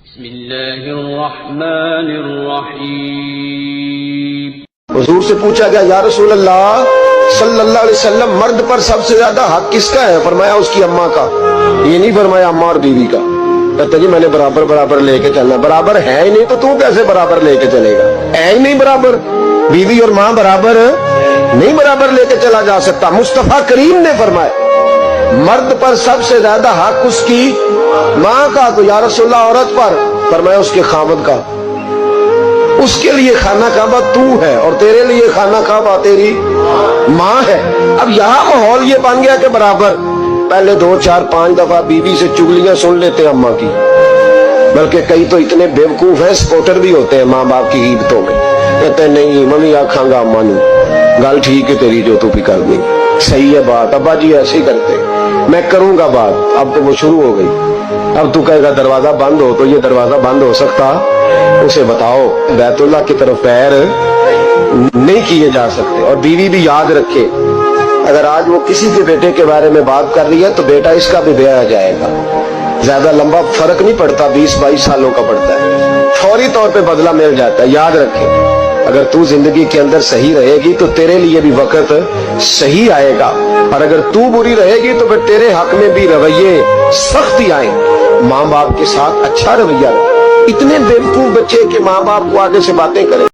بسم اللہ الرحمن الرحیم۔ حضور سے پوچھا گیا یا رسول اللہ صلی اللہ علیہ وسلم مرد پر سب سے زیادہ حق کس کا ہے؟ فرمایا اس کی اماں کا، یہ نہیں فرمایا اماں اور بیوی کا۔ کہتا جی میں نے برابر برابر لے کے چلنا، برابر ہے ہی نہیں تو تو کیسے برابر لے کے چلے گا؟ ہے ہی نہیں برابر، بیوی اور ماں برابر نہیں برابر لے کے چلا جا سکتا۔ مصطفیٰ کریم نے فرمایا مرد پر سب سے زیادہ حق اس کی ماں کا، تو یا رسول اللہ عورت پر؟ فرمایا اس کے خاوند کا۔ اس کے لیے خانہ کعبہ تو ہے اور تیرے لیے خانہ کعبہ تیری ماں ہے۔ اب یہاں ماحول یہ بن گیا کہ برابر، پہلے 2 4 5 دفعہ بیوی سے چگلیاں سن لیتے ہیں اماں کی، بلکہ کئی تو اتنے بیوقوف ہیں سپورٹر بھی ہوتے ہیں ماں باپ کی غیبتوں میں، کہتے ہیں نہیں ممی آکھاں گا اماں نو، گل ٹھیک ہے تیری جو تو بھی کرنی صحیح ہے بات، ابا جی ایسے ہی کرتے، میں کروں گا بات۔ اب تو وہ شروع ہو گئی، اب تو کہے گا دروازہ بند ہو، تو یہ دروازہ بند ہو سکتا؟ اسے بتاؤ بیت اللہ کی طرف پیر نہیں کیے جا سکتے۔ اور بیوی بھی یاد رکھے اگر آج وہ کسی کے بیٹے کے بارے میں بات کر رہی ہے تو بیٹا اس کا بھی بیاہ جائے گا، زیادہ لمبا فرق نہیں پڑتا، 20 22 سالوں کا پڑتا ہے، فوری طور پہ بدلہ مل جاتا ہے۔ یاد رکھے اگر تو زندگی کے اندر صحیح رہے گی تو تیرے لیے بھی وقت صحیح آئے گا، اور اگر تو بری رہے گی تو پھر تیرے حق میں بھی رویے سخت ہی آئیں۔ ماں باپ کے ساتھ اچھا رویہ رہے۔ اتنے بیوقوف بچے کہ ماں باپ کو آگے سے باتیں کریں۔